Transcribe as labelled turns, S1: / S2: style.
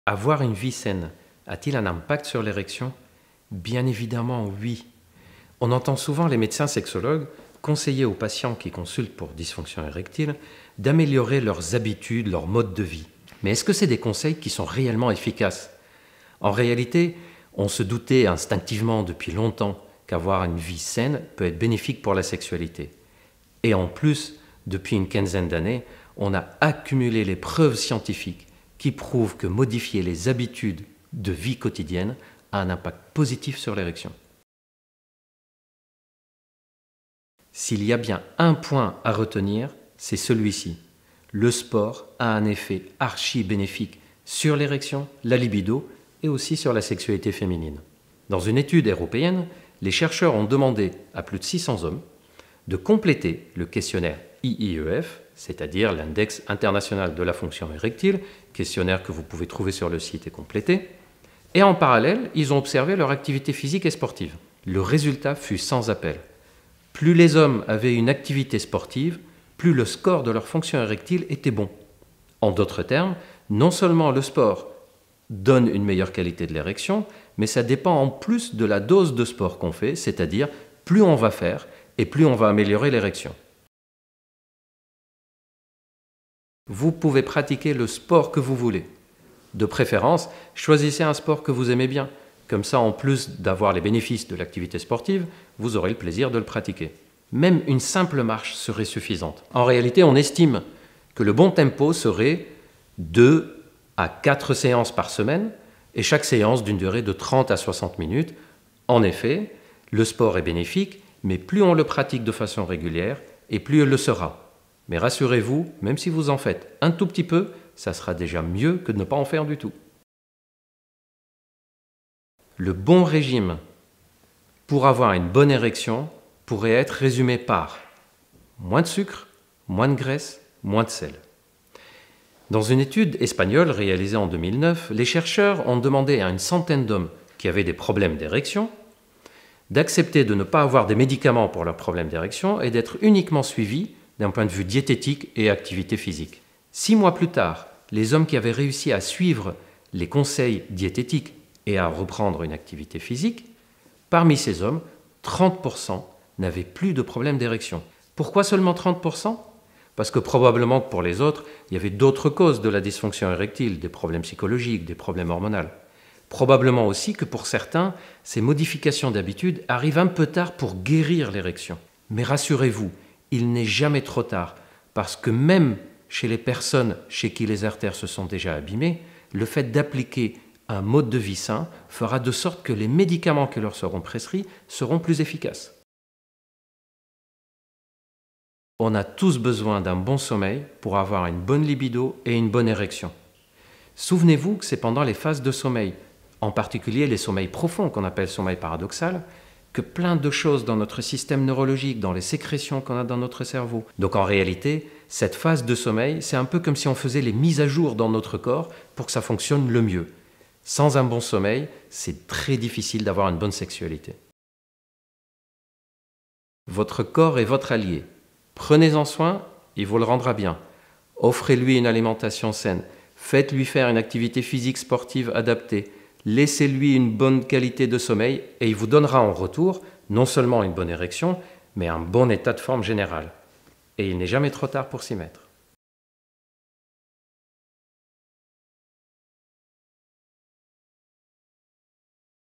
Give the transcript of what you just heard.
S1: Avoir une vie saine a-t-il un impact sur l'érection? Bien évidemment, oui. On entend souvent les médecins sexologues conseiller aux patients qui consultent pour dysfonction érectile d'améliorer leurs habitudes, leur mode de vie. Mais est-ce que c'est des conseils qui sont réellement efficaces? En réalité, on se doutait instinctivement depuis longtemps qu'avoir une vie saine peut être bénéfique pour la sexualité. Et en plus, depuis une quinzaine d'années, on a accumulé les preuves scientifiques qui prouvent que modifier les habitudes de vie quotidienne a un impact positif sur l'érection. S'il y a bien un point à retenir, c'est celui-ci. Le sport a un effet archi-bénéfique sur l'érection, la libido et aussi sur la sexualité féminine. Dans une étude européenne, les chercheurs ont demandé à plus de 600 hommes de compléter le questionnaire IIEF, c'est-à-dire l'Index international de la fonction érectile, questionnaire que vous pouvez trouver sur le site et compléter. Et en parallèle, ils ont observé leur activité physique et sportive. Le résultat fut sans appel. Plus les hommes avaient une activité sportive, plus le score de leur fonction érectile était bon. En d'autres termes, non seulement le sport donne une meilleure qualité de l'érection, mais ça dépend en plus de la dose de sport qu'on fait, c'est-à-dire plus on va faire et plus on va améliorer l'érection. Vous pouvez pratiquer le sport que vous voulez. De préférence, choisissez un sport que vous aimez bien. Comme ça, en plus d'avoir les bénéfices de l'activité sportive, vous aurez le plaisir de le pratiquer. Même une simple marche serait suffisante. En réalité, on estime que le bon tempo serait 2 à 4 séances par semaine, et chaque séance d'une durée de 30 à 60 minutes. En effet, le sport est bénéfique, mais plus on le pratique de façon régulière, et plus il le sera. Mais rassurez-vous, même si vous en faites un tout petit peu, ça sera déjà mieux que de ne pas en faire du tout. Le bon régime pour avoir une bonne érection pourrait être résumé par moins de sucre, moins de graisse, moins de sel. Dans une étude espagnole réalisée en 2009, les chercheurs ont demandé à une centaine d'hommes qui avaient des problèmes d'érection d'accepter de ne pas avoir des médicaments pour leurs problèmes d'érection et d'être uniquement suivis d'un point de vue diététique et activité physique. 6 mois plus tard, les hommes qui avaient réussi à suivre les conseils diététiques et à reprendre une activité physique, parmi ces hommes, 30% n'avaient plus de problème d'érection. Pourquoi seulement 30%? Parce que probablement que pour les autres, il y avait d'autres causes de la dysfonction érectile, des problèmes psychologiques, des problèmes hormonaux. Probablement aussi que pour certains, ces modifications d'habitude arrivent un peu tard pour guérir l'érection. Mais rassurez-vous, il n'est jamais trop tard, parce que même chez les personnes chez qui les artères se sont déjà abîmées, le fait d'appliquer un mode de vie sain fera de sorte que les médicaments qui leur seront prescrits seront plus efficaces. On a tous besoin d'un bon sommeil pour avoir une bonne libido et une bonne érection. Souvenez-vous que c'est pendant les phases de sommeil, en particulier les sommeils profonds qu'on appelle sommeil paradoxal, que plein de choses dans notre système neurologique, dans les sécrétions qu'on a dans notre cerveau. Donc en réalité, cette phase de sommeil, c'est un peu comme si on faisait les mises à jour dans notre corps pour que ça fonctionne le mieux. Sans un bon sommeil, c'est très difficile d'avoir une bonne sexualité. Votre corps est votre allié. Prenez-en soin, il vous le rendra bien. Offrez-lui une alimentation saine. Faites-lui faire une activité physique sportive adaptée. Laissez-lui une bonne qualité de sommeil et il vous donnera en retour non seulement une bonne érection, mais un bon état de forme général. Et il n'est jamais trop tard pour s'y mettre.